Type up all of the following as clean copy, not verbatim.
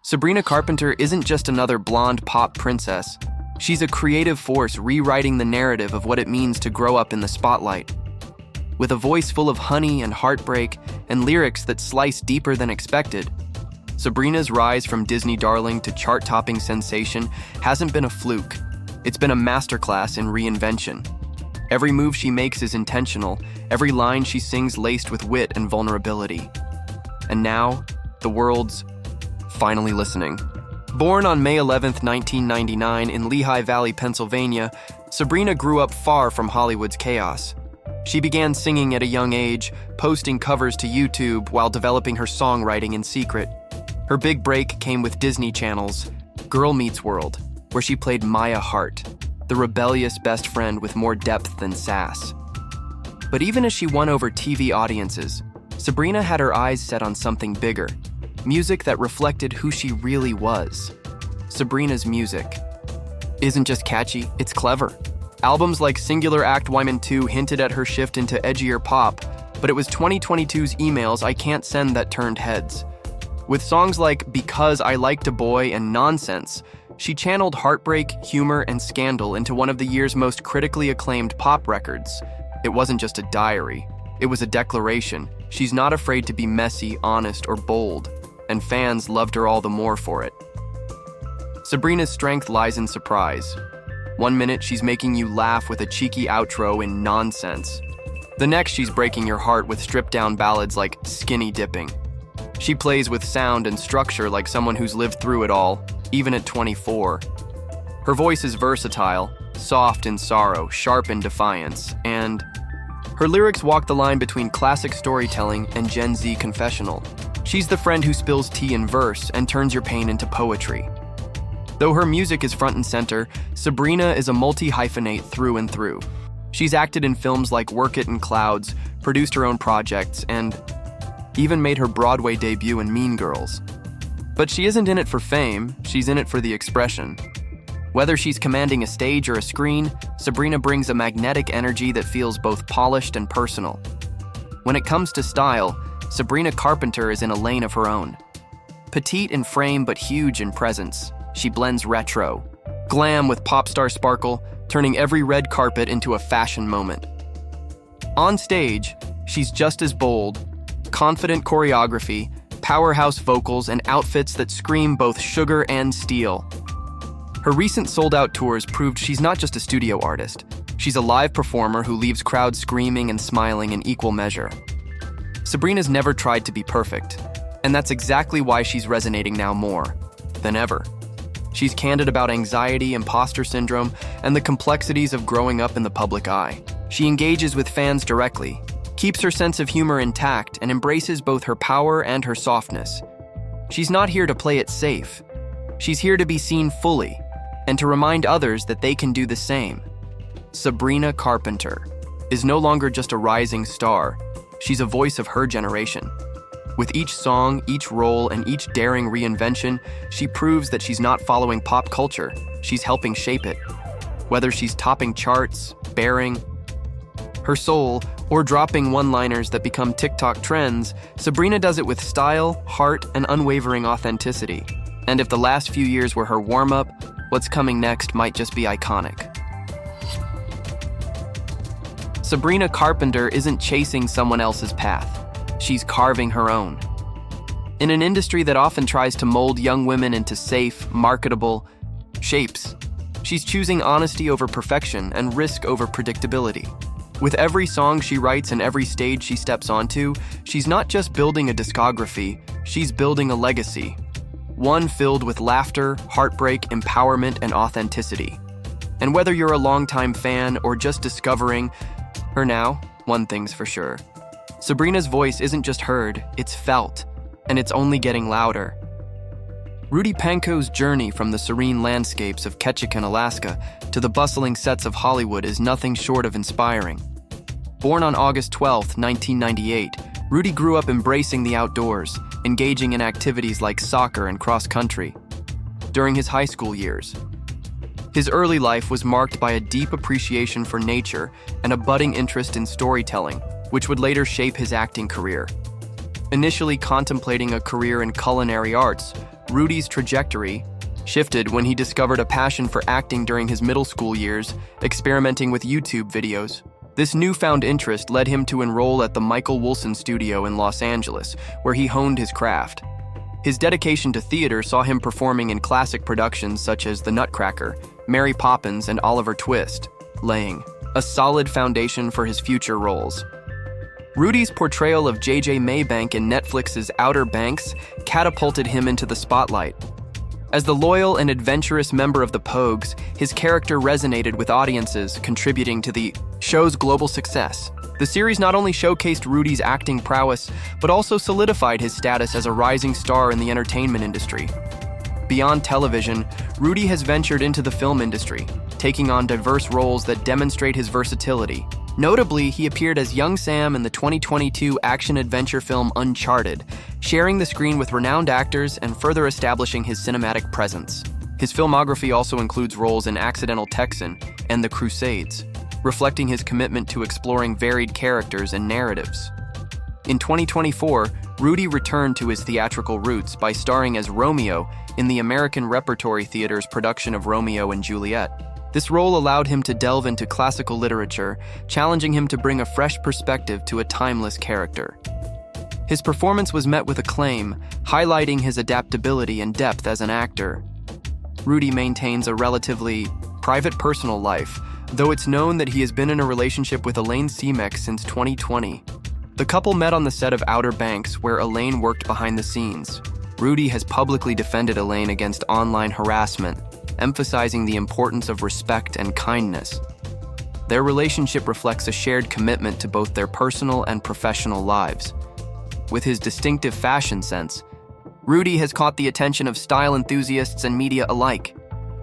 Sabrina Carpenter isn't just another blonde pop princess. She's a creative force rewriting the narrative of what it means to grow up in the spotlight. With a voice full of honey and heartbreak and lyrics that slice deeper than expected, Sabrina's rise from Disney darling to chart-topping sensation hasn't been a fluke. It's been a masterclass in reinvention. Every move she makes is intentional, every line she sings laced with wit and vulnerability. And now, the world's finally listening. Born on May 11, 1999 in Lehigh Valley, Pennsylvania, Sabrina grew up far from Hollywood's chaos. She began singing at a young age, posting covers to YouTube while developing her songwriting in secret. Her big break came with Disney Channel's Girl Meets World, where she played Maya Hart, the rebellious best friend with more depth than sass. But even as she won over TV audiences, Sabrina had her eyes set on something bigger, music that reflected who she really was. Sabrina's music isn't just catchy, it's clever. Albums like Singular Act Wyman 2 hinted at her shift into edgier pop, but it was 2022's Emails I Can't Send that turned heads. With songs like Because I Liked a Boy and Nonsense, she channeled heartbreak, humor, and scandal into one of the year's most critically acclaimed pop records. It wasn't just a diary, it was a declaration. She's not afraid to be messy, honest, or bold, and fans loved her all the more for it. Sabrina's strength lies in surprise. One minute, she's making you laugh with a cheeky outro in Nonsense. The next, she's breaking your heart with stripped-down ballads like Skinny Dipping. She plays with sound and structure like someone who's lived through it all, even at 24. Her voice is versatile, soft in sorrow, sharp in defiance, and her lyrics walk the line between classic storytelling and Gen Z confessional. She's the friend who spills tea in verse and turns your pain into poetry. Though her music is front and center, Sabrina is a multi-hyphenate through and through. She's acted in films like Work It and Clouds, produced her own projects, and even made her Broadway debut in Mean Girls. But she isn't in it for fame, she's in it for the expression. Whether she's commanding a stage or a screen, Sabrina brings a magnetic energy that feels both polished and personal. When it comes to style, Sabrina Carpenter is in a lane of her own. Petite in frame but huge in presence, she blends retro, glam with pop star sparkle, turning every red carpet into a fashion moment. On stage, she's just as bold, confident choreography, powerhouse vocals, and outfits that scream both sugar and steel. Her recent sold-out tours proved she's not just a studio artist. She's a live performer who leaves crowds screaming and smiling in equal measure. Sabrina's never tried to be perfect, and that's exactly why she's resonating now more than ever. She's candid about anxiety, imposter syndrome, and the complexities of growing up in the public eye. She engages with fans directly, keeps her sense of humor intact, and embraces both her power and her softness. She's not here to play it safe. She's here to be seen fully, and to remind others that they can do the same. Sabrina Carpenter is no longer just a rising star. She's a voice of her generation. With each song, each role, and each daring reinvention, she proves that she's not following pop culture, she's helping shape it. Whether she's topping charts, bearing her soul, or dropping one-liners that become TikTok trends, Sabrina does it with style, heart, and unwavering authenticity. And if the last few years were her warm-up, what's coming next might just be iconic. Sabrina Carpenter isn't chasing someone else's path. She's carving her own. In an industry that often tries to mold young women into safe, marketable shapes, she's choosing honesty over perfection and risk over predictability. With every song she writes and every stage she steps onto, she's not just building a discography, she's building a legacy. One filled with laughter, heartbreak, empowerment, and authenticity. And whether you're a longtime fan or just discovering her now, one thing's for sure. Sabrina's voice isn't just heard, it's felt, and it's only getting louder. Rudy Pankow's journey from the serene landscapes of Ketchikan, Alaska, to the bustling sets of Hollywood is nothing short of inspiring. Born on August 12, 1998, Rudy grew up embracing the outdoors, engaging in activities like soccer and cross-country. During his high school years, his early life was marked by a deep appreciation for nature and a budding interest in storytelling, which would later shape his acting career. Initially contemplating a career in culinary arts, Rudy's trajectory shifted when he discovered a passion for acting during his middle school years, experimenting with YouTube videos. This newfound interest led him to enroll at the Michael Wilson Studio in Los Angeles, where he honed his craft. His dedication to theater saw him performing in classic productions such as The Nutcracker, Mary Poppins, and Oliver Twist, laying a solid foundation for his future roles. Rudy's portrayal of J.J. Maybank in Netflix's Outer Banks catapulted him into the spotlight. As the loyal and adventurous member of the Pogues, his character resonated with audiences, contributing to the show's global success. The series not only showcased Rudy's acting prowess, but also solidified his status as a rising star in the entertainment industry. Beyond television, Rudy has ventured into the film industry, taking on diverse roles that demonstrate his versatility. Notably, he appeared as young Sam in the 2022 action-adventure film Uncharted, sharing the screen with renowned actors and further establishing his cinematic presence. His filmography also includes roles in Accidental Texan and The Crusades, reflecting his commitment to exploring varied characters and narratives. In 2024, Rudy returned to his theatrical roots by starring as Romeo in the American Repertory Theater's production of Romeo and Juliet. This role allowed him to delve into classical literature, challenging him to bring a fresh perspective to a timeless character. His performance was met with acclaim, highlighting his adaptability and depth as an actor. Rudy maintains a relatively private personal life, though it's known that he has been in a relationship with Elaine Semeck since 2020. The couple met on the set of Outer Banks, where Elaine worked behind the scenes. Rudy has publicly defended Elaine against online harassment, emphasizing the importance of respect and kindness. Their relationship reflects a shared commitment to both their personal and professional lives. With his distinctive fashion sense, Rudy has caught the attention of style enthusiasts and media alike.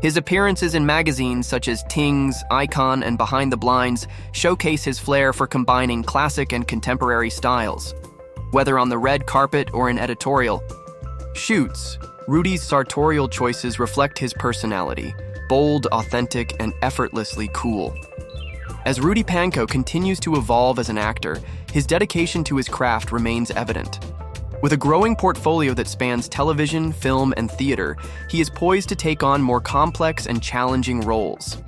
His appearances in magazines such as Tings, Icon, and Behind the Blinds showcase his flair for combining classic and contemporary styles. Whether on the red carpet or in editorial shoots, Rudy's sartorial choices reflect his personality, bold, authentic, and effortlessly cool. As Rudy Pankow continues to evolve as an actor, his dedication to his craft remains evident. With a growing portfolio that spans television, film, and theater, he is poised to take on more complex and challenging roles.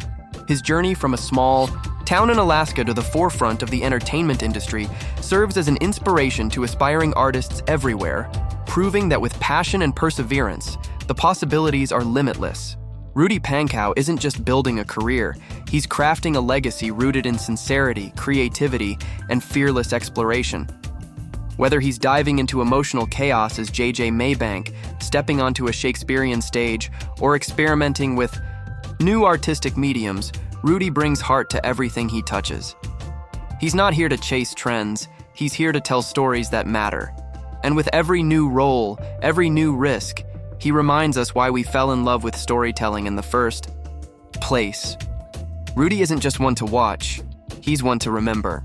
His journey from a small town in Alaska to the forefront of the entertainment industry serves as an inspiration to aspiring artists everywhere, proving that with passion and perseverance, the possibilities are limitless. Rudy Pankow isn't just building a career, he's crafting a legacy rooted in sincerity, creativity, and fearless exploration. Whether he's diving into emotional chaos as J.J. Maybank, stepping onto a Shakespearean stage, or experimenting with new artistic mediums, Rudy brings heart to everything he touches. He's not here to chase trends, he's here to tell stories that matter. And with every new role, every new risk, he reminds us why we fell in love with storytelling in the first place. Rudy isn't just one to watch, he's one to remember.